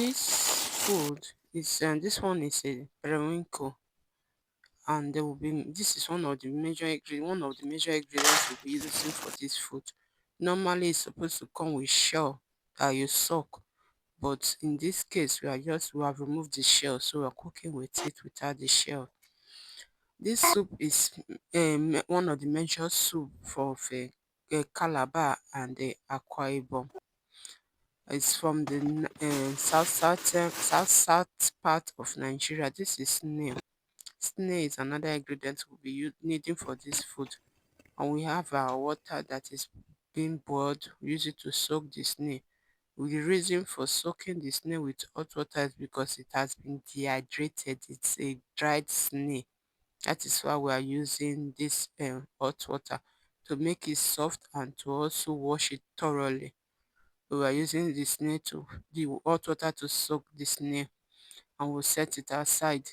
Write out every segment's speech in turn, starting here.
This food is this one is a periwinkle, and there will be this is one of the major ingredients we'll be using for this food. Normally it's supposed to come with shell that you soak, but in this case we have removed the shell, so we're cooking with it without the shell. This soup is one of the major soup for Calabar and the Akwa Ibom. It's from the south part of Nigeria. This is snail. Snail is another ingredient we'll be needing for this food. And we have our water that is being boiled. We use it to soak the snail. The reason for soaking the snail with hot water is because it has been dehydrated. It's a dried snail. That is why we are using this hot water to make it soft and to also wash it thoroughly. We are using the hot water to soak the snail, and we'll set it aside.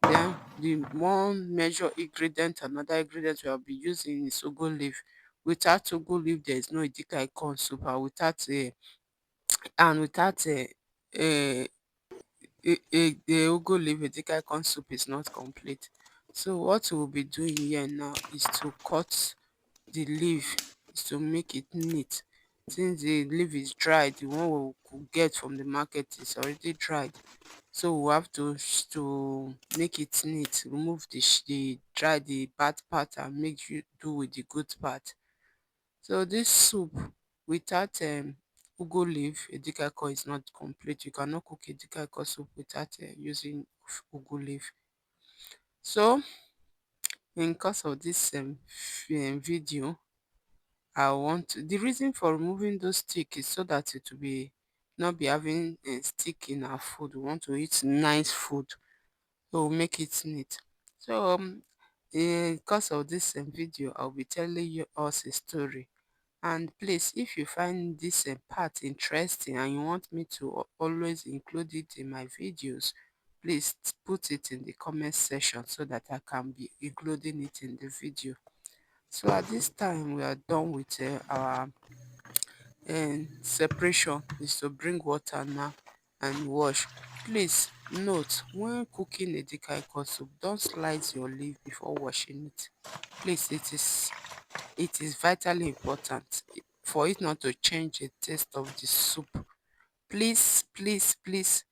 Then the one major ingredient, another ingredient we'll be using is ugu leaf. Without ugu leaf, there is no edikakon soup, and without the ugu leaf edikakon soup is not complete. So what we'll be doing here now is to cut the leaf, is to make it neat. Since the leaf is dry, the one we could get from the market is already dried. So we have to make it neat, remove the bad part and make you do with the good part. So this soup without ugu leaf edikakon is not complete. You cannot cook edikakon soup without using ugu leaf. So in course of this video, the reason for removing those stick is so that it will be not be having a stick in our food. We want to eat nice food, so we'll make it neat. So in course of this video, I'll be telling you us a story. And please, if you find this part interesting and you want me to always include it in my videos, please put it in the comment section so that I can be including it in the video. So at this time, we are done with our separation. Is to bring water now and wash. Please note, when cooking edikang soup, don't slice your leaf before washing it. Please, it is vitally important for it not to change the taste of the soup. Please, please, please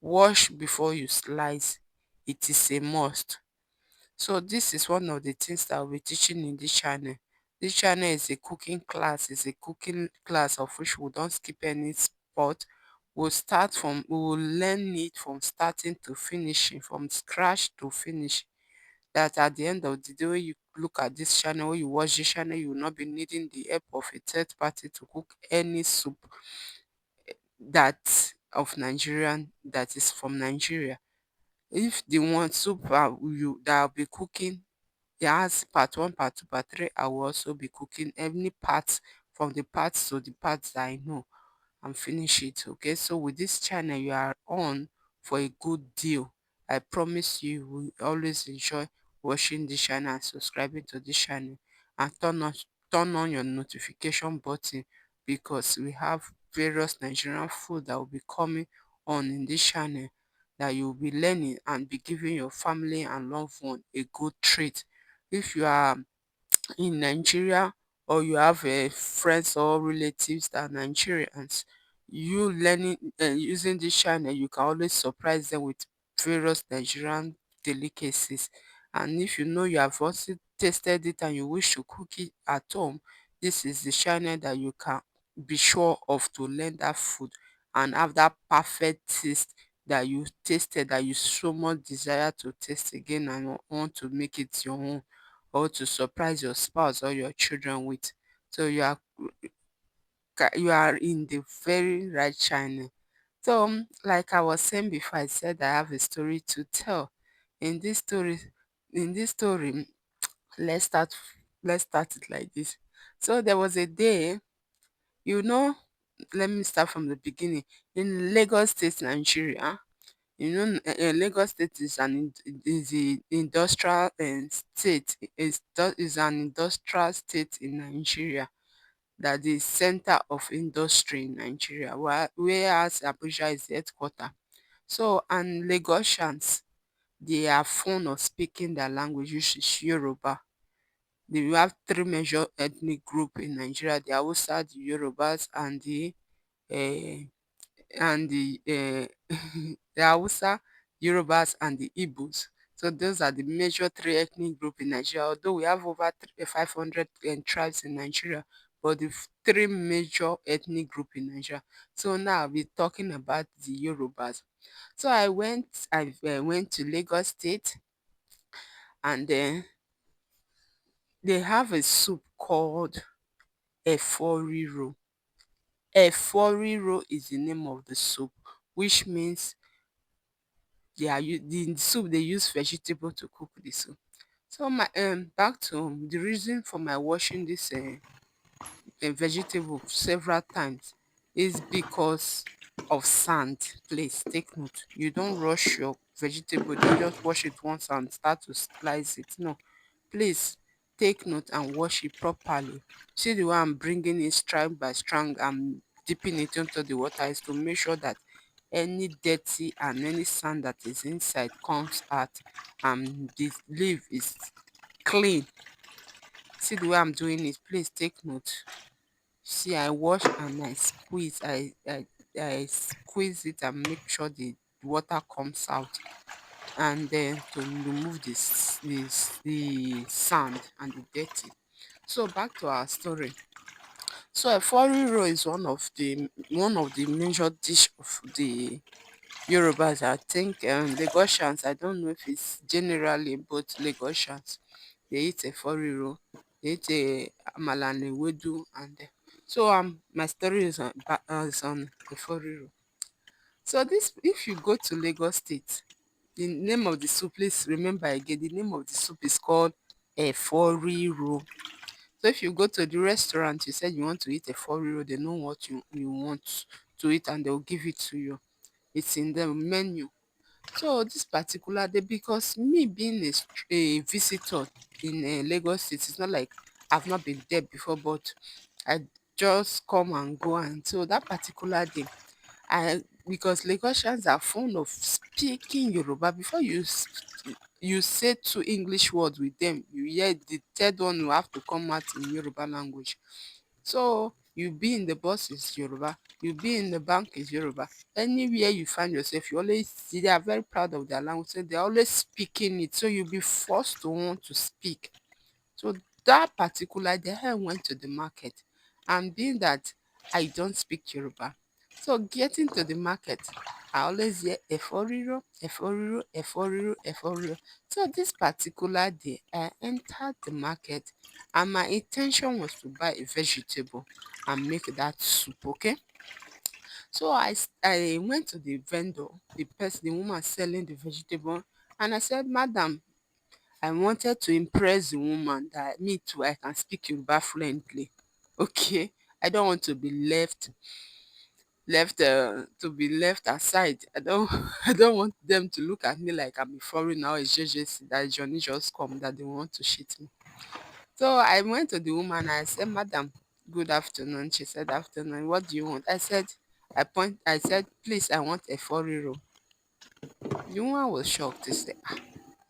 wash before you slice. It is a must. So this is one of the things that I'll be teaching in this channel. This channel is a cooking class, of which we don't skip any spot. We will learn it from starting to finishing, from scratch to finish. That at the end of the day, when you look at this channel, when you watch this channel, you will not be needing the help of a third party to cook any soup of Nigerian that is from Nigeria. If the one soup that I'll be cooking, it has part one, part two, part three, I will also be cooking any parts, from the parts to the parts that I know, and finish it. Okay, so with this channel, you are on for a good deal. I promise you will always enjoy watching this channel and subscribing to this channel, and turn on your notification button, because we have various Nigerian food that will be coming on in this channel, that you'll be learning and be giving your family and loved one a good treat. If you are in Nigeria, or you have friends or relatives that are Nigerians, you learning using this channel, you can always surprise them with various Nigerian delicacies. And if you know you have also tasted it and you wish to cook it at home, this is the channel that you can be sure of to learn that food and have that perfect taste that you tasted, that you so much desire to taste again and want to make it your own, or to surprise your spouse or your children with. So you are in the very right channel. So like I was saying before, I said I have a story to tell. In this story, in this story, let's start let's start it like this. So there was a day, you know, let me start from the beginning. In Lagos State, Nigeria, Lagos State is an industrial state. Is an industrial state in Nigeria. that the center of industry in Nigeria, whereas Abuja is the headquarter. So, and Lagosians, they are fond of speaking their language, which is Yoruba. We have three major ethnic group in Nigeria: the Hausa, the Yorubas, uh, and the Hausa, Yorubas, and the Igbos. So those are the major three ethnic group in Nigeria. Although we have over 500 tribes in Nigeria, but the three major ethnic group in Nigeria. So now we're talking about the Yorubas. So I went to Lagos State, and then they have a soup called Eforiro. Eforiro is the name of the soup, which means the soup, they use vegetable to cook the soup. So my back to the reason for my washing this vegetable several times is because of sand. Please take note. You don't rush your vegetable. Don't just wash it once and start to slice it. No, please take note and wash it properly. See the way I'm bringing it strand by strand. I'm dipping it into the water is to make sure that any dirty and any sand that is inside comes out, and the leaf is clean. See the way I'm doing it. Please take note. See, I wash and I squeeze. I squeeze it and make sure the water comes out, and then to remove the sand and the dirty. So back to our story. So a foriro is one of the major dish of the Yorubas. I think Lagosians, I don't know if it's generally, but Lagosians, they eat a foriro, they eat a amala and ewedu, and so my story is on a foriro. So this, if you go to Lagos State, the name of the soup, please remember again, the name of the soup is called Eforiro. So if you go to the restaurant, you said you want to eat Eforiro, they know what you want to eat and they'll give it to you. It's in the menu. So this particular day, because me being a visitor in Lagos State, it's not like I've not been there before, but I just come and go. And so that particular day, because Lagosians are fond of speaking Yoruba. Before you say two English words with them, you hear the third one will have to come out in Yoruba language. So you be in the bus is Yoruba, you be in the bank is Yoruba. Anywhere you find yourself, you always see they are very proud of their language. So they're always speaking it. So you'll be forced to want to speak. So that particular day, I went to the market, and being that I don't speak Yoruba, so getting to the market, I always hear Eforiro, Eforiro, Eforiro, Eforiro. So this particular day, I entered the market, and my intention was to buy a vegetable and make that soup. Okay. So I went to the vendor, the woman selling the vegetable, and I said, Madam, I wanted to impress the woman that me too, I can speak Yoruba fluently. Okay. I don't want to be left aside. I don't I don't want them to look at me like I'm a foreigner or a JJC, that Johnny just come, that they want to shit me. So I went to the woman and I said, Madam, good afternoon. She said, Afternoon, what do you want? I said, please, I want a foriro. The woman was shocked. She said,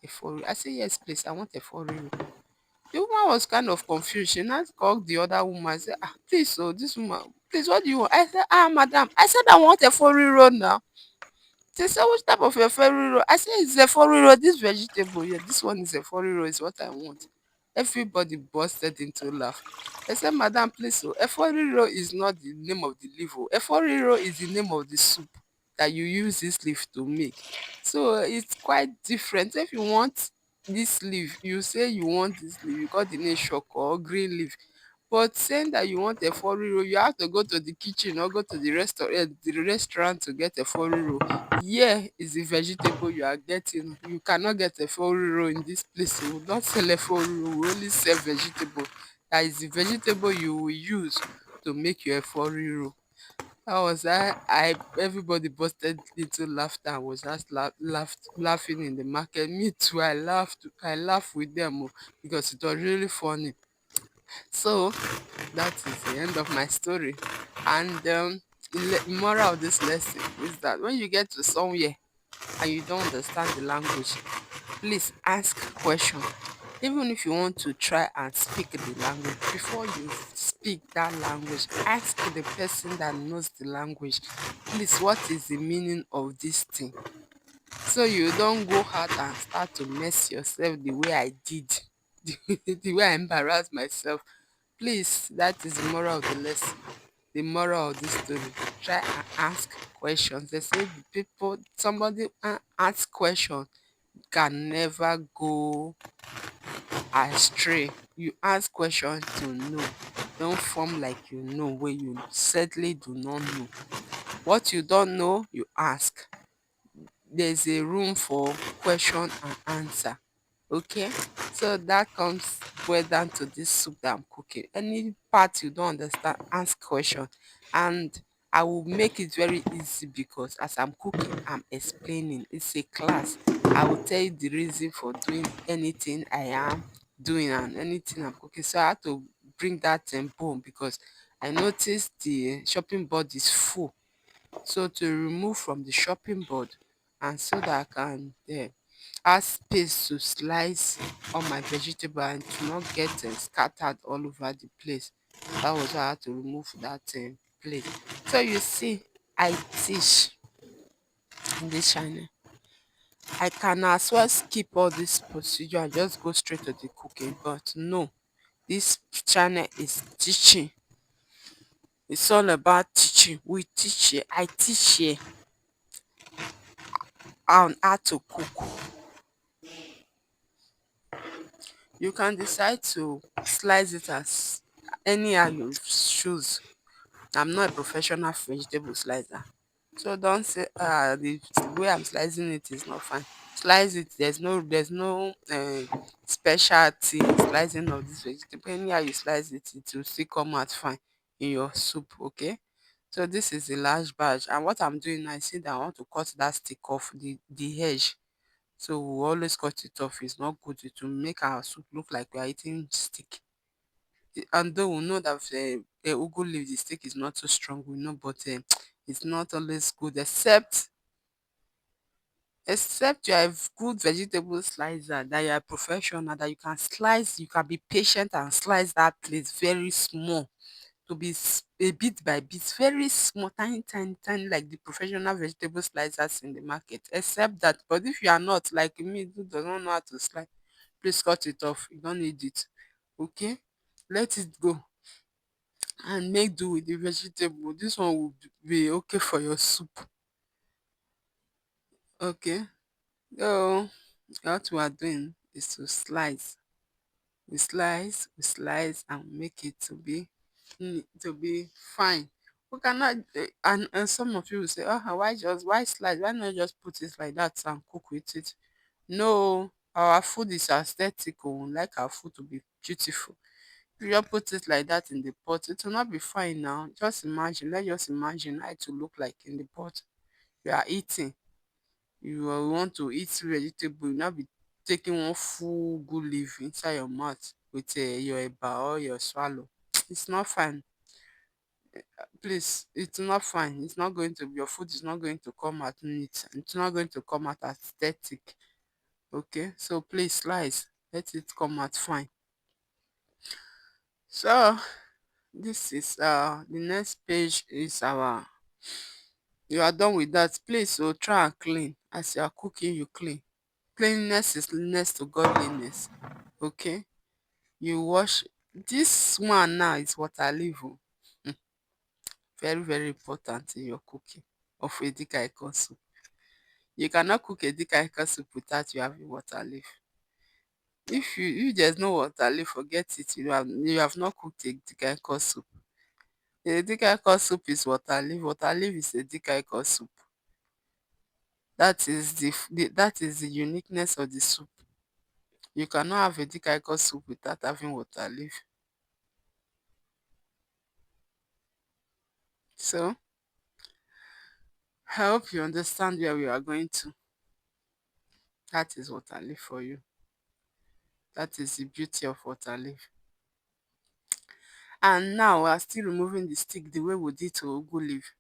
a foriro. I said, yes, please, I want a foriro. The woman was kind of confused. She now called the other woman and said, please, so this woman, please, what do you want? I said, madam, I said I want a foreign road now. She said, which type of a foreign road? I said, it's a foreign road. This vegetable, yeah, this one is a foreign road, is what I want. Everybody busted into laugh. I said, Madam, please, so Eforiro is not the name of the leaf. Eforiro is the name of the soup that you use this leaf to make. So it's quite different. If you want this leaf, you say you want this leaf, you call the name shock or green leaf. But saying that you want Eforiro, you have to go to the kitchen or go to the restaurant to get Eforiro. Yeah, is the vegetable you are getting. You cannot get Eforiro in this place. We will not sell Eforiro. We only sell vegetable. That is the vegetable you will use to make your Eforiro. That was I everybody busted into laughter and was just laughing in the market. Me too, I laughed with them, because it was really funny. So that is the end of my story. And moral of this lesson is that when you get to somewhere and you don't understand the language, please ask question. Even if you want to try and speak the language, before you speak that language, ask the person that knows the language, please, what is the meaning of this thing? So you don't go out and start to mess yourself the way I did, the way I embarrassed myself. Please, that is the moral of the lesson. The moral of this story. Try and ask questions. They say people, somebody ask questions can never go astray. You ask questions to know. Don't form like you know when you certainly do not know. What you don't know, you ask. There's a room for question and answer. Okay, so that comes boil down to this soup that I'm cooking. Any part you don't understand, ask question, and I will make it very easy because as I'm cooking, I'm explaining. It's a class. I will tell you the reason for doing anything I am doing and anything I'm cooking. So I had to bring that bone because I noticed the shopping board is full. So to remove from the shopping board and so that I can have space to slice all my vegetable and to not get scattered all over the place. That was why I had to remove that plate. So you see, I teach in this channel. I can as well skip all this procedure and just go straight to the cooking, but no, this channel is teaching. It's all about teaching. We teach here. I teach here on how to cook. You can decide to slice it as anyhow you choose. I'm not a professional vegetable slicer. So don't say the way I'm slicing it is not fine. Slice it. There's no specialty in slicing of this vegetable. Anyhow you slice it, it will still come out fine in your soup, okay? So this is a large batch. And what I'm doing now is see that I want to cut that stick off the edge. So we always cut it off. It's not good. It will make our soup look like we are eating stick. And though we know that ugu leaf, the stick is not so strong, we know, but it's not always good, except you are a good vegetable slicer, that you are professional, that you can slice, you can be patient and slice that plate very small to be a bit by bit, very small, tiny, tiny, tiny, like the professional vegetable slicers in the market. Except that, but if you are not like me, who does not know how to slice, please cut it off. You don't need it. Okay, let it go and make do with the vegetable. This one will be okay for your soup. Okay, so what we are doing is to slice. We slice and make it to be fine. We cannot and some of you will say, oh, why slice? Why not just put it like that and cook with it? No, our food is aesthetic. We like our food to be beautiful. If you just put it like that in the pot, it will not be fine now. Just imagine, let's just imagine how it will look like in the pot. You are eating, you want to eat vegetable, you now be taking one full good leaf inside your mouth with your eba or your swallow. It's not fine. Please, it's not fine. It's not going to be, your food is not going to come out neat. It's not going to come out aesthetic. Okay, so please slice. Let it come out fine. So this is the next page is our, you are done with that. Please, so try and clean. As you are cooking, you clean. Cleanliness is next to godliness. Okay, you wash. This one now is water leaf. Very, very important in your cooking of edikakon soup. You cannot cook edikakon soup without you having water leaf. If there's no water leaf, forget it. You have not cooked edikakon soup. Edikakon soup is water leaf. Water leaf is edikakon soup. That is the uniqueness of the soup. You cannot have edikakon soup without having water leaf. So I hope you understand where we are going to. That is water leaf for you. That is the beauty of water leaf. And now we are still removing the stick the way we did to ugu leaf.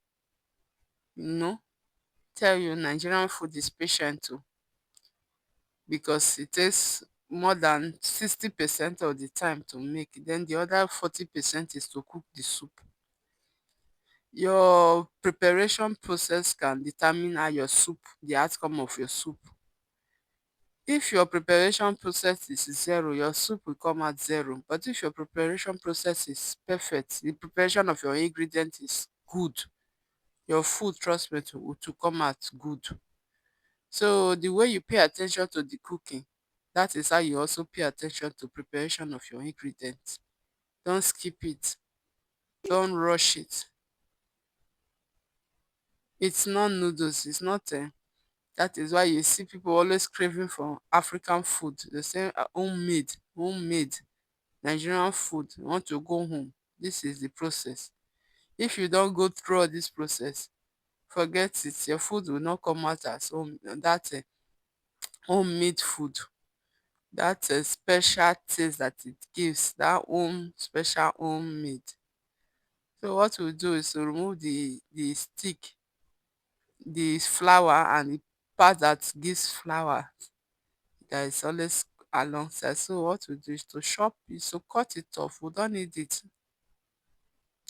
You know, tell you Nigerian food is patient too, because it takes more than 60% of the time to make. Then the other 40% is to cook the soup. Your preparation process can determine how your soup, the outcome of your soup. If your preparation process is zero, your soup will come out zero. But if your preparation process is perfect, the preparation of your ingredient is good, your food, trust me, to come out good. So the way you pay attention to the cooking, that is how you also pay attention to preparation of your ingredients. Don't skip it. Don't rush it. It's not noodles. It's not. That is why you see people always craving for African food. They say homemade, homemade Nigerian food. You want to go home. This is the process. If you don't go through all this process, forget it. Your food will not come out as home. That homemade food. That special taste that it gives. That home special homemade. So what we do is to remove the stick, the flour, and the part that gives flour that is always alongside. So what we do is to chop it, so cut it off. We don't need it.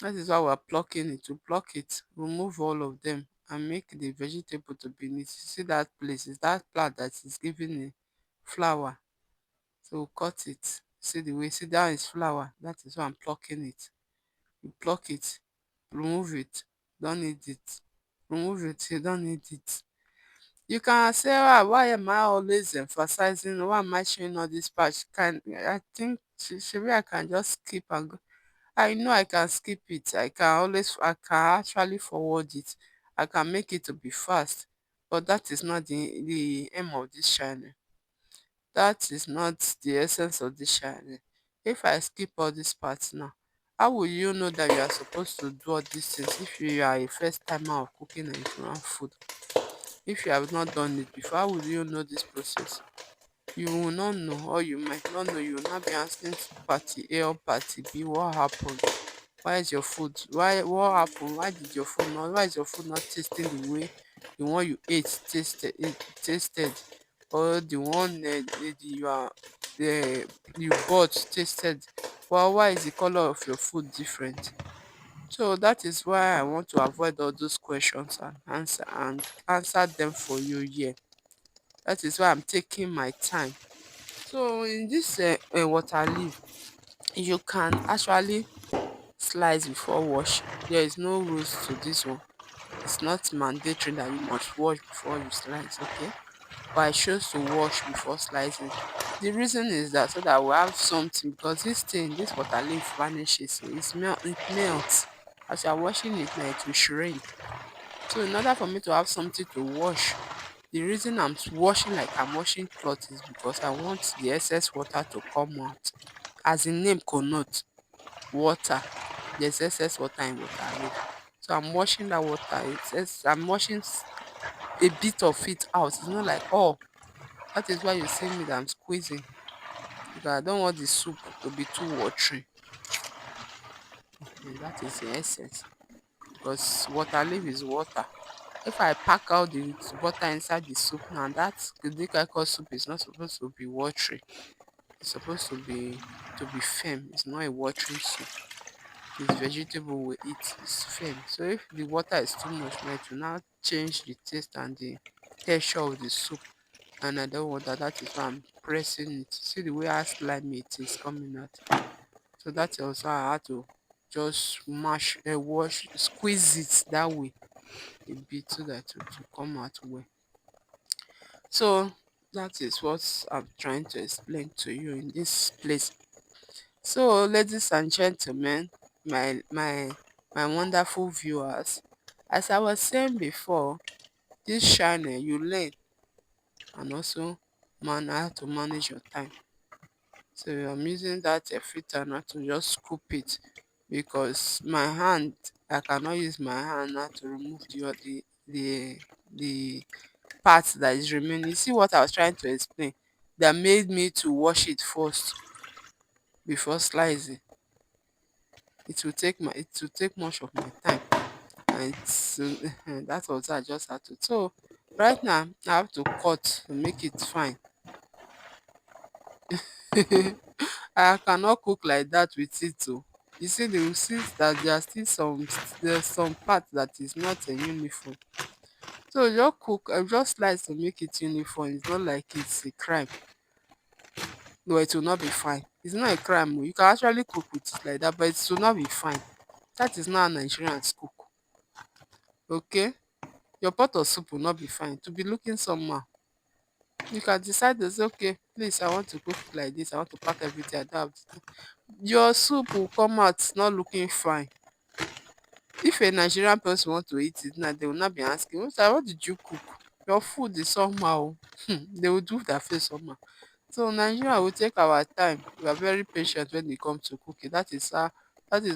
That is why we're plucking it. To pluck it, remove all of them and make the vegetable to be neat. You see that place is that plant that is giving a flour. So cut it. See the way, see that is flour. That is why I'm plucking it. You pluck it, remove it, don't need it. Remove it, you don't need it. You can say, why am I always emphasizing? Why am I showing all this part? I think maybe I can just skip and go. I know I can skip it. I can actually forward it. I can make it to be fast. But that is not the aim of this channel. That is not the essence of this channel. If I skip all these parts now, how will you know that you are supposed to do all these things if you are a first timer of cooking Nigerian food? If you have not done it before, how will you know this process? You will not know, or you might not know. You will not be asking party A or party B, what happened? Why is your food? What happened? Why did your food not? Why is your food not tasting the way the one you ate tasted, or the one you bought tasted? Well, why is the color of your food different? So that is why I want to avoid all those questions and answer them for you here. That is why I'm taking my time. So in this water leaf, you can actually slice before washing. There is no rules to this one. It's not mandatory that you must wash before you slice, okay? But I chose to wash before slicing. The reason is that so that we have something, because this water leaf vanishes. It melts. As you are washing it now, it will shrink. So in order for me to have something to wash, the reason I'm washing like I'm washing cloth is because I want the excess water to come out. As the name connotes, water. There's excess water in water leaf. So I'm washing that water. I'm washing a bit of it out. It's not like, oh, that is why you see me that I'm squeezing. Because I don't want the soup to be too watery. And that is the essence. Because water leaf is water. If I pack out the water inside the soup now, that edikakon soup is not supposed to be watery. It's supposed to be firm. It's not a watering soup. It's vegetable we eat. It's firm. So if the water is too much now, it will now change the taste and the texture of the soup. And I don't want that. That is why I'm pressing it. See the way how slimy it is coming out. So that's also I had to just squeeze it that way a bit so that it will come out well. So that is what I'm trying to explain to you in this place. So, ladies and gentlemen, my wonderful viewers, as I was saying before, this channel you learn and also how to manage your time. So I'm using that filter now to just scoop it because my hand, I cannot use my hand now to remove the part that is remaining. You see what I was trying to explain that made me to wash it first before slicing. it will take much of my time, and it's that was I just had to. So right now I have to cut to make it fine. I cannot cook like that with it too. You see, they will see that there are still there's some part that is not a uniform. So just cook, I just slice to make it uniform. It's not like it's a crime. No, it will not be fine. It's not a crime. Oh. You can actually cook with it like that, but it will not be fine. That is not how Nigerians cook. Okay? Your pot of soup will not be fine. To be looking somehow. You can decide to say, okay, please, I want to cook it like this. I want to pack everything. I don't have to. Your soup will come out not looking fine. If a Nigerian person want to eat it now, they will not be asking, what did you cook? Your food is somehow. They will do their face somehow. So Nigeria will take our time. We are very patient when it comes to cooking. That is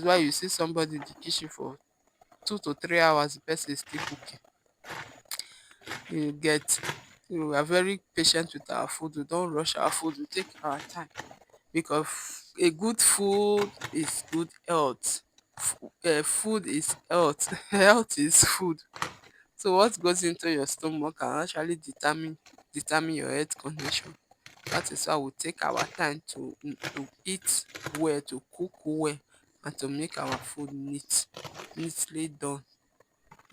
why you see somebody in the kitchen for 2 to 3 hours, the person is still cooking. You get, we are very patient with our food. We don't rush our food. We take our time because a good food is good health. Food is health. Health is food. So what goes into your stomach can actually determine your health condition. That is why we take our time to eat well, to cook well, and to make our food neatly done.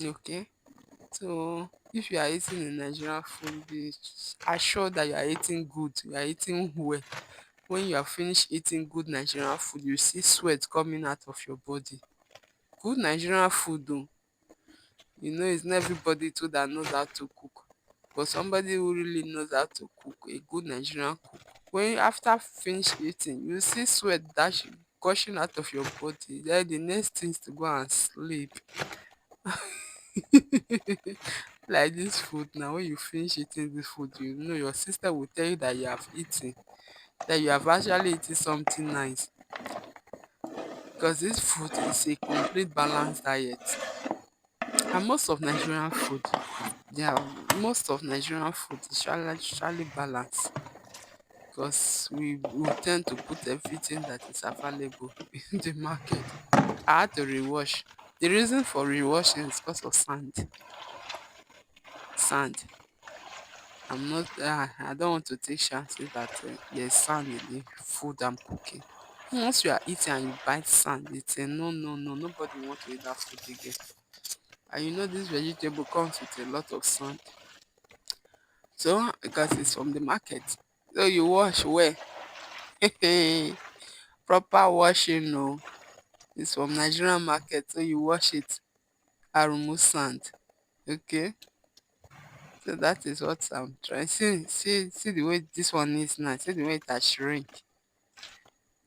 Okay? So if you are eating a Nigerian food, be assured that you are eating good, you are eating well. When you are finished eating good Nigerian food, you see sweat coming out of your body. Good Nigerian food though, it's not everybody too that knows how to cook. But somebody who really knows how to cook, a good Nigerian cook, when after finish eating, you see sweat gushing out of your body. Then the next thing is to go and sleep. Like this food now, when you finish eating this food, your sister will tell you that you have eaten, that you have actually eaten something nice. Because this food is a complete balanced diet. And most of Nigerian food is actually balanced because we tend to put everything that is available in the market. I had to rewash. The reason for rewashing is because of sand. Sand. I don't want to take chances that there's sand in the food I'm cooking. Once you are eating and you bite sand, it's a no, no, no. Nobody want to eat that food again. And this vegetable comes with a lot of sand. So, because it's from the market. So you wash well. Proper washing, no. It's from Nigerian market. So you wash it and remove sand. Okay. So that is what I'm trying. See the way this one is now. See the way it has shrink.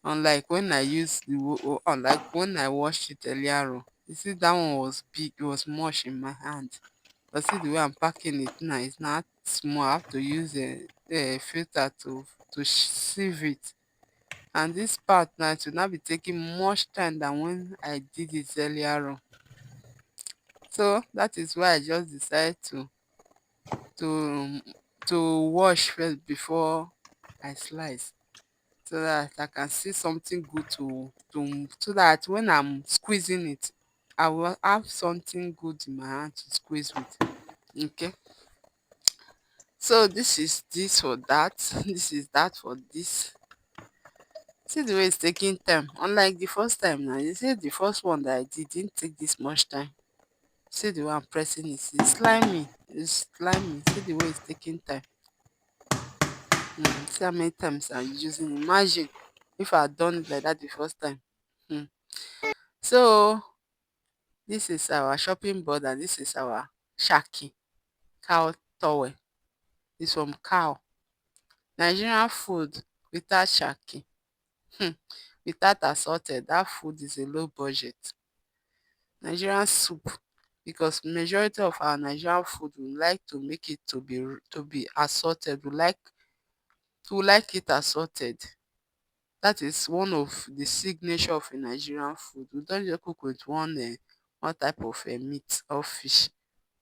Unlike when I washed it earlier on. You see that one was big. It was much in my hand. But see the way I'm packing it now. It's not small. I have to use a filter to sieve it. And this part now it will not be taking much time than when I did it earlier on. So that is why I just decided to to wash first before I slice, so that I can see something good to so that when I'm squeezing it, I will have something good in my hand to squeeze with. Okay. So this is this for that. This is that for this. See the way it's taking time. Unlike the first time now, you see the first one that I didn't take this much time. See the way I'm pressing it. It's slimy. It's slimy. See the way it's taking time. See how many times I'm using. Imagine if I had done it like that the first time. Hmm. So this is our shopping board and this is our shaki cow towel. It's from cow. Nigerian food without shaki. Without assorted, that food is a low budget. Nigerian soup, because majority of our Nigerian food we like to make it to be assorted. We like it assorted. That is one of the signature of a Nigerian food. We don't just cook with one type of meat or fish.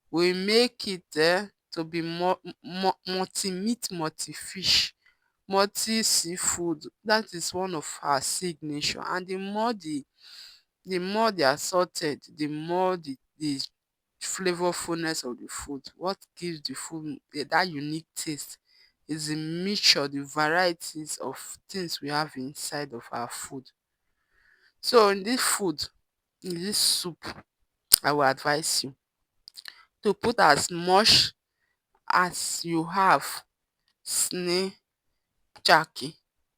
We make it to be multi meat, multi fish, multi seafood. That is one of our signature. And the more The more they are salted, the more the flavorfulness of the food. What gives the food that unique taste is the mixture, the varieties of things we have inside of our food. So in this food, in this soup, I will advise you to put as much as you have: snail, turkey,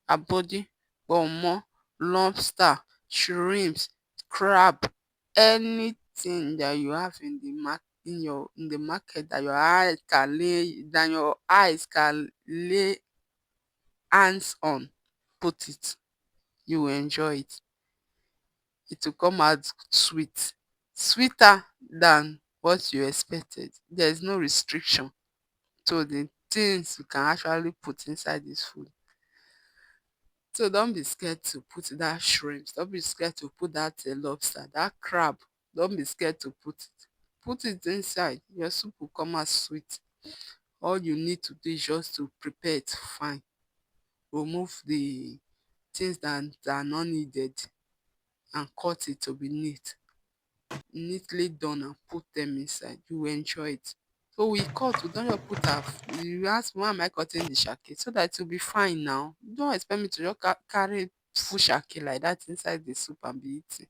abodi, pomo, lobster, shrimps, crab, anything that you have in the in the market that your eyes can lay hands on, put it. You will enjoy it. It will come out sweet, sweeter than what you expected. There is no restriction to the things you can actually put inside this food. So don't be scared to put that shrimp. Don't be scared to put that lobster, that crab. Don't be scared to put it. Put it inside. Your soup will come out sweet. All you need to do is just to prepare it fine. Remove the things that are not needed and cut it to be neatly done, and put them inside. You will enjoy it. So we cut, we don't just put you ask why am I cutting the shake? So that it will be fine now. You don't expect me to just carry full shake like that inside the soup and be eating.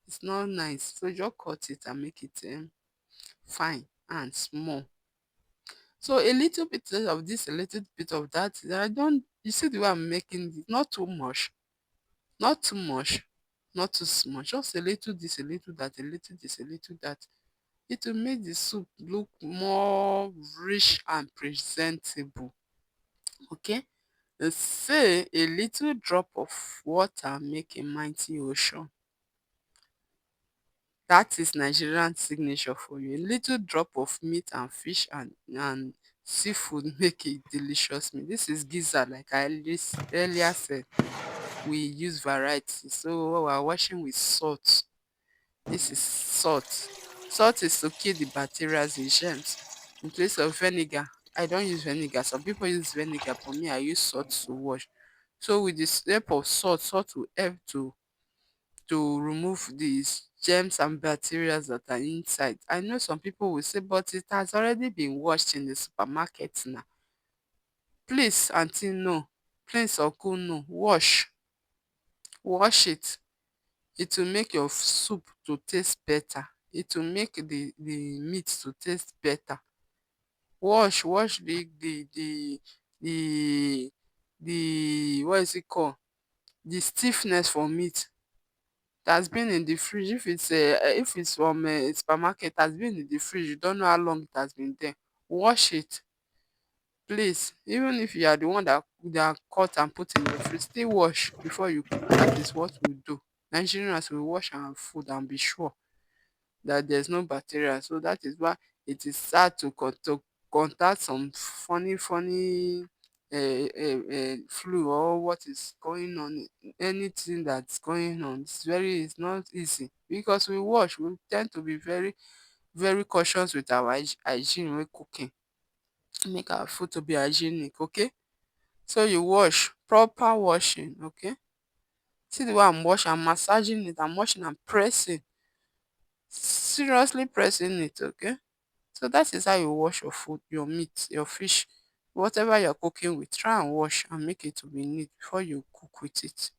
It's not nice. So just cut it and make it fine and small. So a little bit of this, a little bit of that. I don't, you see the way I'm making it, not too much, not too much, not too small. Just a little this, a little that, a little this, a little that. It will make the soup look more rich and presentable. Okay? They say a little drop of water make a mighty ocean. That is Nigerian signature for you. A little drop of meat and fish and seafood make a delicious meal. This is gizzard, like I earlier said. We use variety. So we are washing with salt. This is salt. Salt is to kill the bacteria in germs. In place of vinegar, I don't use vinegar. Some people use vinegar, but me, I use salt to wash. So with the help of salt, salt will help to remove these germs and bacteria that are inside. I know some people will say, but it has already been washed in the supermarket now. Please, auntie, no. Please, uncle, no. Wash. Wash it. It will make your soup to taste better. It will make the meat to taste better. Wash the what is it called? The stiffness for meat that has been in the fridge. If it's from a supermarket, it has been in the fridge. You don't know how long it has been there. Wash it, please. Even if you are the one that cut and put in your fridge, still wash before you cook. That is what we do. Nigerians will wash our food and be sure that there's no bacteria. So that is why it is sad to contact some funny flu or what is going on, anything that's going on. It's not easy because we wash. We tend to be very cautious with our hygiene when cooking. Make our food to be hygienic, okay? So you wash, proper washing, okay? See the way I'm washing, I'm massaging it, I'm washing, I'm pressing, seriously pressing it, okay? So that is how you wash your food, your meat, your fish, whatever you're cooking with. Try and wash and make it to be neat before you cook with it.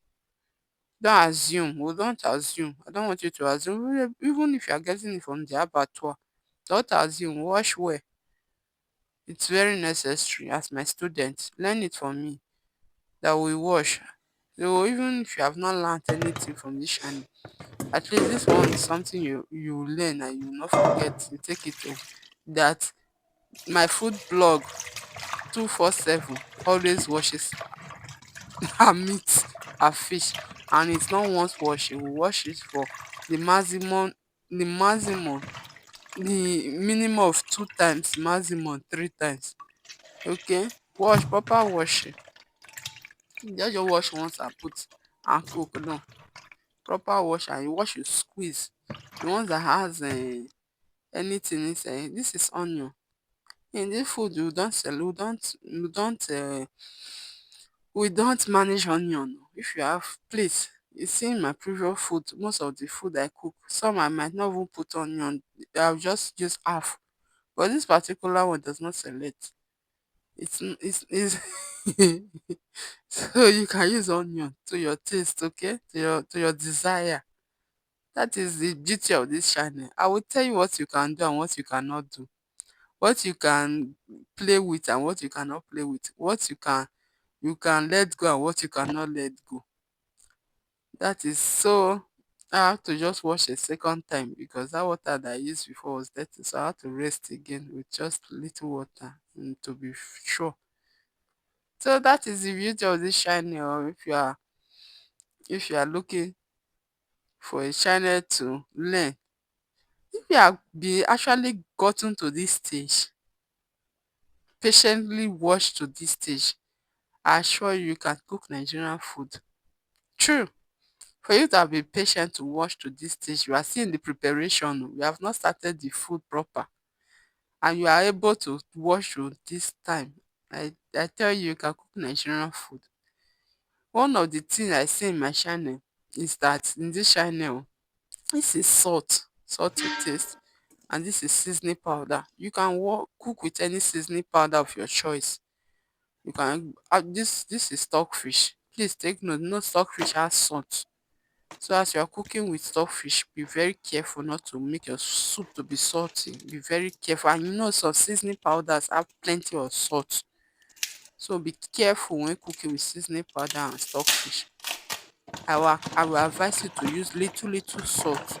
Don't assume. Well, don't assume. I don't want you to assume. Even if you are getting it from the abattoir, don't assume. Wash well. It's very necessary. As my students, learn it from me that we wash. So even if you have not learned anything from this channel, at least this one is something you learn and you will not forget. You take it home. That my food blog 247 always washes her meat, her fish, and it's not once wash, it will wash it for the maximum, the maximum, the minimum of 2 times, maximum 3 times. Okay, wash, proper washing. Just wash once and put and cook. No, proper wash, and you wash, you squeeze the ones that has anything inside. This is onion. In this food we don't sell, we don't manage onion. If you have, please, You see in my previous food, most of the food I cook, some I might not even put onion. I'll just use half. But this particular one does not select. It's so you can use onion to your taste, okay? To your desire. That is the beauty of this channel. I will tell you what you can do and what you cannot do. What you can play with and what you cannot play with. What you can let go and what you cannot let go. That is so. I have to just wash a second time because that water that I used before was dirty. So I have to rest again with just little water to be sure. So that is the beauty of this channel. If you are looking for a channel to learn, if you have be actually gotten to this stage, patiently watch to this stage, I assure you can cook Nigerian food. True. For you to have been patient to watch to this stage, you are still in the preparation. We have not started the food proper. And you are able to watch to this time. I tell you, you can cook Nigerian food. One of the things I say in my channel is that in this channel, this is salt to taste, and this is seasoning powder. You can cook with any seasoning powder of your choice. You can this is stockfish. Please take note, no stockfish has salt. So as you are cooking with stockfish, be very careful not to make your soup to be salty. Be very careful. And you know some seasoning powders have plenty of salt. So be careful when cooking with seasoning powder and stockfish. I will advise you to use little salt.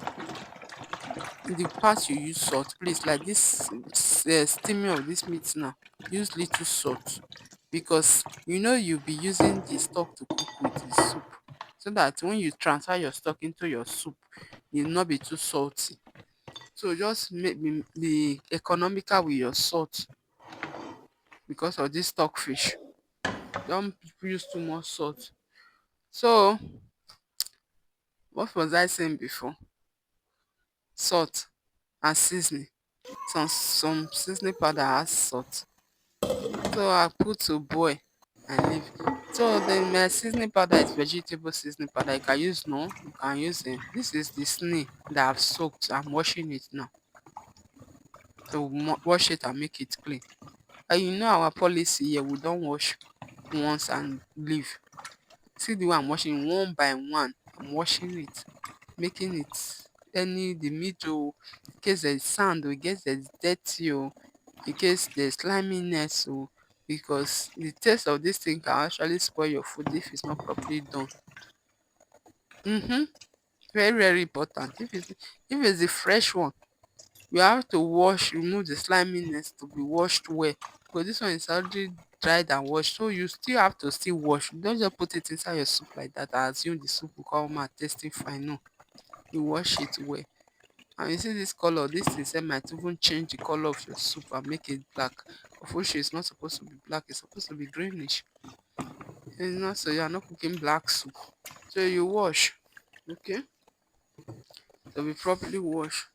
In the part you use salt, please, like this steaming of this meat now, use little salt because you'll be using the stock to cook with the soup, so that when you transfer your stock into your soup, it will not be too salty. So just be economical with your salt because of this stockfish. Don't use too much salt. So what was I saying before? Salt and seasoning. Some seasoning powder has salt. So I put to boil and leave. So then my seasoning powder is vegetable seasoning powder. You can use no, you can use this is the snail that I've soaked. I'm washing it now. So wash it and make it clean. And you know our policy here, we don't wash once and leave. See the way I'm washing one by one. I'm washing it, making it the middle, in case there's sand or in case there's dirty or in case there's sliminess or because the taste of this thing can actually spoil your food if it's not properly done. Mm-hmm. Very, very important. If it's the fresh one, you have to remove the sliminess to be washed well. Because this one is already dried and washed. So you still have to still wash. Don't just put it inside your soup like that and assume the soup will come out tasting fine. No. You wash it well. And you see this color, this thing might even change the color of your soup and make it black. Of which it's not supposed to be black, it's supposed to be greenish. It's not, so you are not cooking black soup. So you wash, okay? So be properly washed.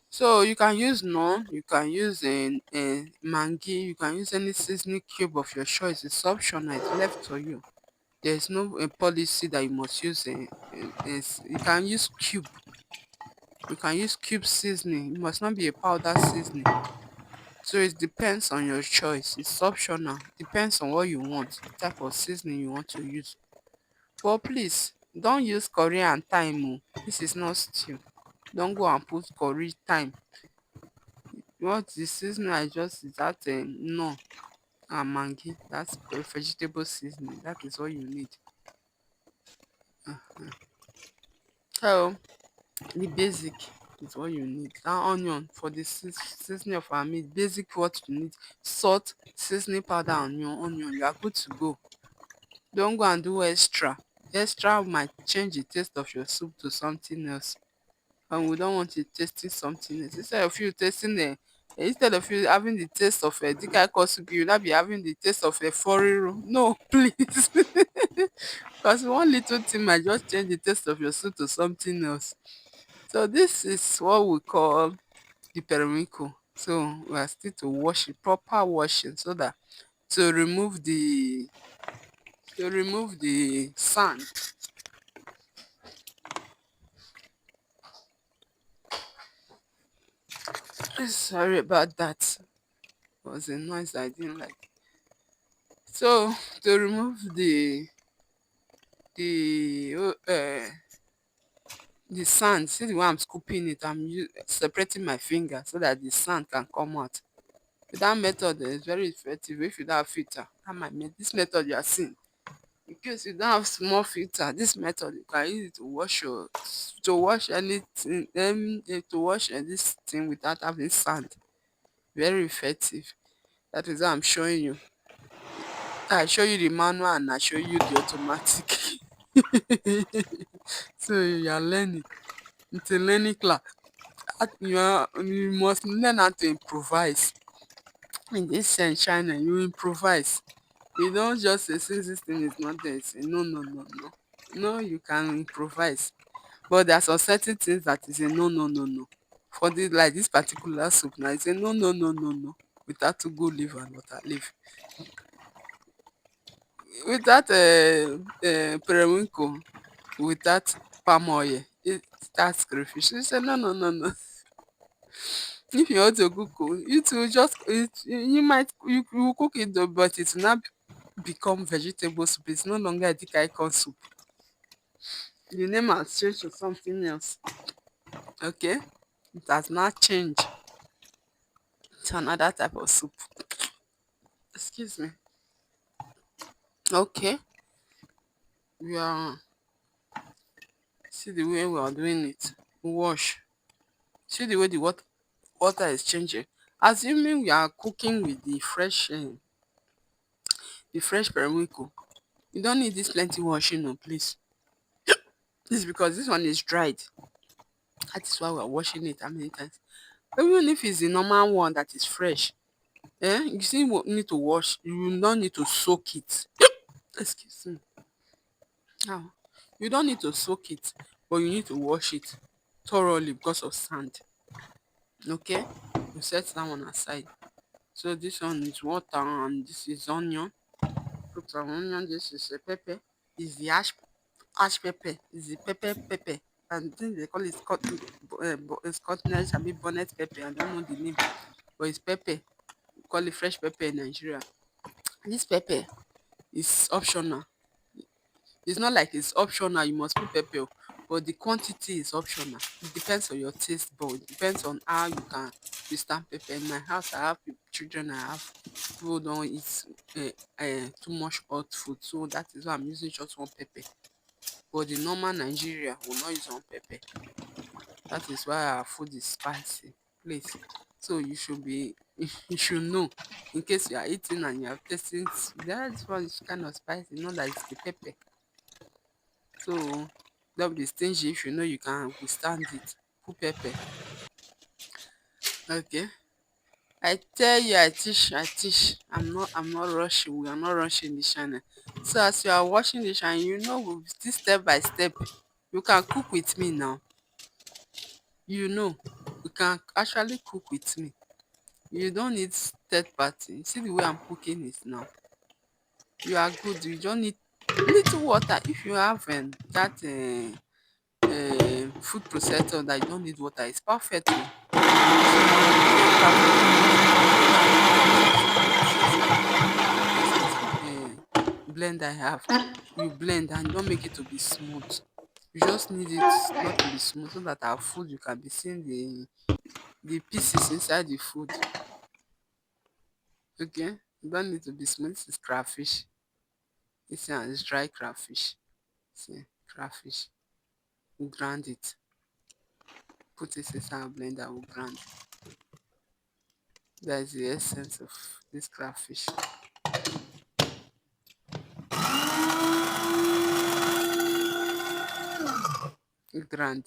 So you can use naan, you can use a mangi, you can use any seasoning cube of your choice. It's optional, it's left to you. There's no policy that you must use. You can use cube. You can use cube seasoning. It must not be a powder seasoning. So it depends on your choice. It's optional. Depends on what you want, the type of seasoning you want to use. But please, don't use curry and thyme. Oh. This is not stew. Don't go and put curry, thyme. What the seasoning I just is that no and mangi. That's vegetable seasoning. That is what you need. So the basic is what you need. That onion for the seasoning of our meat. Basic what you need. Salt, seasoning powder, onion. You are good to go. Don't go and do extra. Extra might change the taste of your soup to something else. And we don't want you tasting something else. Instead of you having the taste of a edikakon soup, you will not be having the taste of a foriro. No, please. Because one little thing might just change the taste of your soup to something else. So this is what we call the periwinkle. So we are still to wash it, proper washing, so that to remove the sand Sorry about that. It was a noise I didn't like. So to remove the sand, see the way I'm scooping it, separating my finger so that the sand can come out. With that method is very effective if you don't have filter. That might make this method you are seeing. In case you don't have small filter, this method you can use it to wash anything, to wash this thing without having sand. Very effective. That is how I'm showing you. I show you the manual and I show you the automatic. So you are learning. It's a learning class. You must learn how to improvise. In this sense, China, you improvise. You don't just say since this thing is not there, say no, no, no, no. No, you can improvise. But there are some certain things that is a no, no, no, no. For this, like this particular soup now, it's a no, no, no, no, no. Without to go leaf and water leaf. Without periwinkle, without palm oil, that's crayfish. You say no, no, no, no. If you want to cook, you to just you will cook it though, but it will not become vegetable soup. It's no longer edikakon soup. The name has changed to something else. Okay, it has not changed to another type of soup. Excuse me. Okay, we are see the way we are doing it. Wash. See the way water is changing. Assuming we are cooking with the fresh periwinkle, you don't need this plenty washing, no, please. This is because this one is dried. That is why we are washing it how many times. Even if it's the normal one that is fresh, you still need to wash. You will not need to soak it. Excuse me. Now, you don't need to soak it, but you need to wash it thoroughly because of sand. Okay, you set that one aside. So this one is water and this is onion. Put some onion. This is a pepper. Is the ash pepper. Is the pepper. And then they call it Scottish, I mean bonnet pepper. I don't know the name, but it's pepper. We call it fresh pepper in Nigeria. This pepper is optional. It's not like it's optional, you must put pepper, but the quantity is optional. It depends on your taste bud. It depends on how you can withstand pepper. In my house, I have children, I have people who don't eat too much hot food. So that is why I'm using just one pepper. But the normal Nigeria will not use one pepper. That is why our food is spicy. Please. So you should be you should know in case you are eating and you are tasting that's one is kind of spicy, not that it's the pepper. So don't be stingy if you know you can withstand it. Put pepper. Okay. I tell you, I teach. I'm not rushing. We are not rushing the channel. So as you are watching the channel, you know we'll still step by step. You can cook with me now. You know, you can actually cook with me. You don't need third party. See the way I'm cooking it now. You are good. You don't need little water. If you have that food processor that you don't need water, it's perfect. Oh. It's perfect. Blend I have. You blend and don't make it to be smooth. You just need it not to be smooth so that our food you can be seeing the pieces inside the food. Okay, you don't need to be smooth. This is crayfish. This one is dry crayfish. See, crayfish. We grind it. Put it inside a blender. We grind. That is the essence of this crayfish. Grind.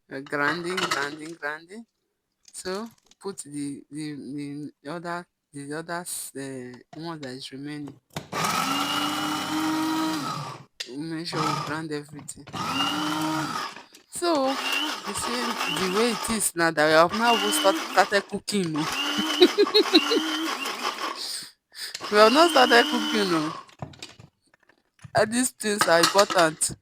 Grinding. So put the others one that is remaining. Make sure we grind everything. So you see the way it is now that we have now even started cooking. Oh. We have not started cooking. Oh. And these things are important.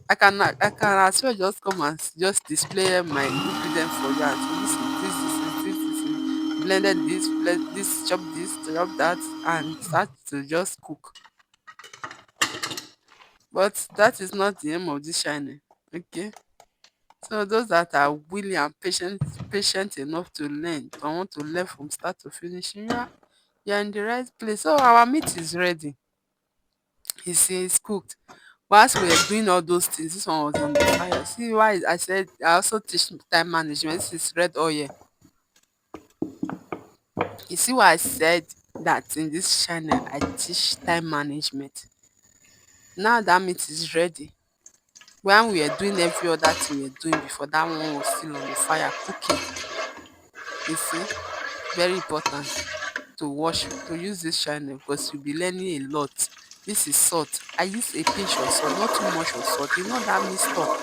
I can as well just come and just display my ingredients for you and say, listen, this. blended this, chop that, and start to just cook. But that is not the aim of this channel. Okay. So those that are willing and patient enough to learn, to want to learn from start to finish, you're in the right place. So our meat is ready. It's cooked. Whilst we were doing all those things, this one was on the fire. See why I said I also teach time management. This is red oil. You see why I said that in this channel I teach time management. Now that meat is ready. When we were doing every other thing we were doing before, that one was still on the fire cooking. You see, very important to use this channel because you'll be learning a lot. This is salt. I use a pinch of salt, not too much of salt. You know that meat stock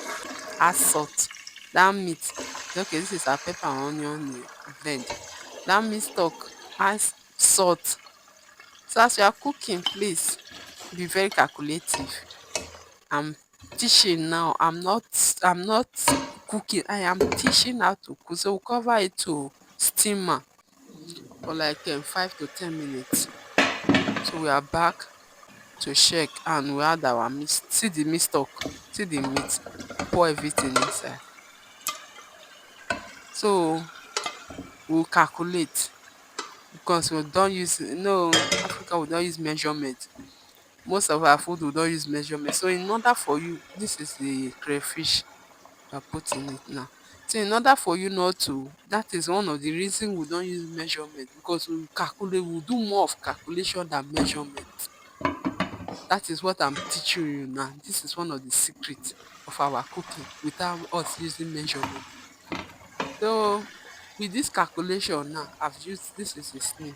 has salt. That meat, okay, this is our pepper and onion blend. That meat stock has salt. So as you are cooking, please be very calculative. I'm teaching now. I'm not cooking. I am teaching how to cook. So we'll cover it to steamer for like 5 to 10 minutes. So we are back to check and we add our meat. See the meat stock, see the meat, pour everything inside. So we'll calculate because we don't use, no, Africa we don't use measurement. Most of our food we don't use measurement. So in order for you, this is the crayfish we are putting it now. So in order for you not to, that is one of the reasons we don't use measurement, because we calculate, we do more of calculation than measurement. That is what I'm teaching you now. This is one of the secrets of our cooking without us using measurement. So with this calculation now, I've used, this is a snail.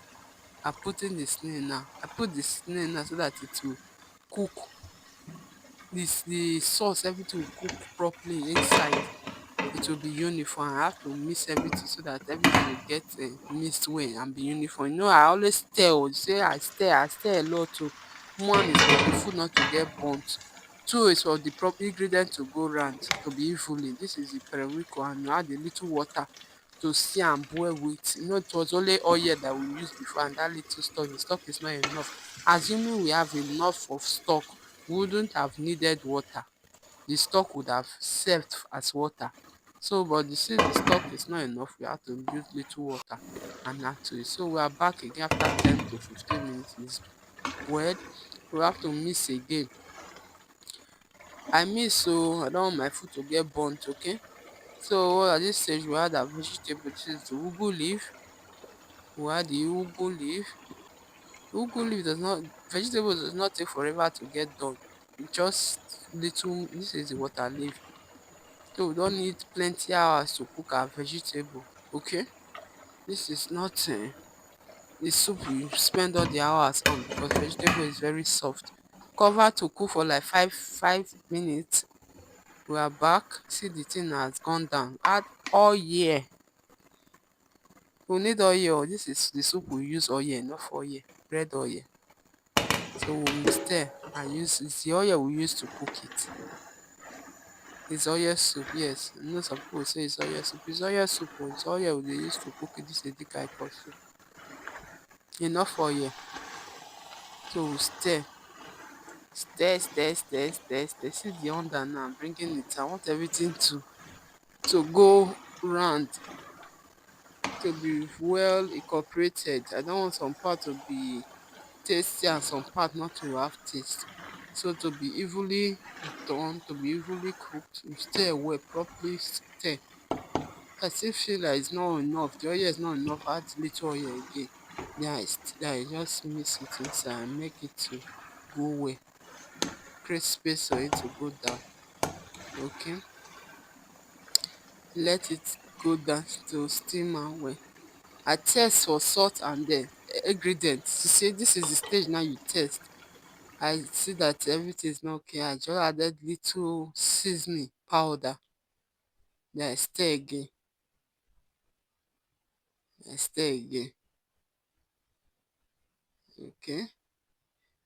I'm putting the snail now. I put the snail now so that it will cook. The sauce, everything will cook properly inside. It will be uniform. I have to mix everything so that everything will get mixed well and be uniform. I always stir. Say I stir a lot too. One is for the food not to get burnt. Two is for the proper ingredient to go round to be evenly. This is the periwinkle, and you add a little water to see and boil with. It was only oil that we used before, and that little stock. The stock is not enough. Assuming we have enough of stock, we wouldn't have needed water. The stock would have served as water. So but you see the stock is not enough, we have to use little water and add to it. So we are back again after 10 to 15 minutes. It's boiled. We have to mix again. I mix, so I don't want my food to get burnt. Okay, so at this stage we add our vegetable. This is the ugu leaf. We add the ugu leaf. Ugu leaf does not, vegetable does not take forever to get done. Just little. This is the water leaf. So we don't need plenty hours to cook our vegetable. Okay, this is not the soup we spend all the hours on, because vegetable is very soft. Cover to cook for like five minutes. We are back. See, the thing has gone down. Add oil. We need oil. This is the soup we use oil, not oil, red oil. So we'll stir and use, it's the oil we use to cook it. It's oil soup, yes. I know some people say it's oil soup. It's oil soup, it's oil they use to cook it. This is edikakon soup. Enough oil. So we stir. Stir. See the under now. I'm bringing it. I want everything to go round, to be well incorporated. I don't want some part to be tasty and some part not to have taste. So to be evenly done, to be evenly cooked, you stir well, properly stir. I still feel like it's not enough. The oil is not enough. Add little oil again. Then I just mix it inside and make it to go well. Create space for it to go down. Okay. Let it go down to steamer well. I test for salt and then ingredients. You see, this is the stage now you test. I see that everything is not okay. I just added little seasoning powder. Then I stir again. Okay.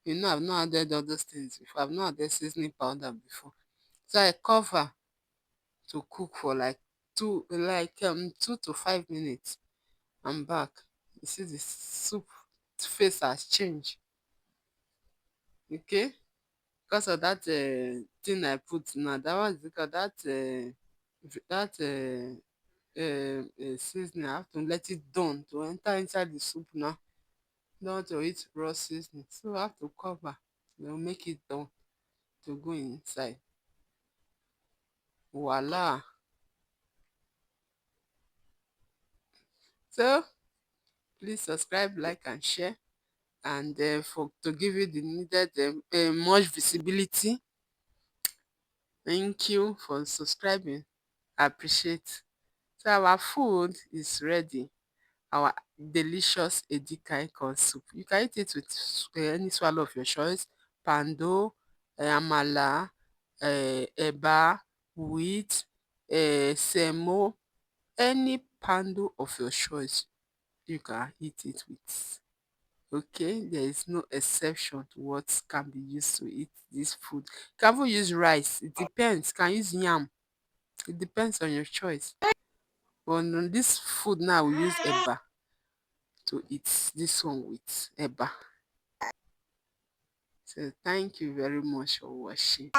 I've not added all those things before. I've not added seasoning powder before. So I cover to cook for like 2 to 5 minutes. I'm back. You see the soup face has changed. Okay, because of that thing I put now. That was because that seasoning. I have to let it done to enter inside the soup now. Don't want to eat raw seasoning, so I have to cover. They'll make it done to go inside. Voila. So please subscribe, like, and share, and for to give you the needed much visibility. Thank you for subscribing. I appreciate. So our food is ready. Our delicious edikakon soup. You can eat it with any swallow of your choice. Pando, amala, eba, wheat, semo, any pando of your choice you can eat it with. Okay, there is no exception to what can be used to eat this food. You can even use rice. It depends. You can use yam. It depends on your choice. But on this food now, we use eba to eat this one with eba. So thank you very much for watching.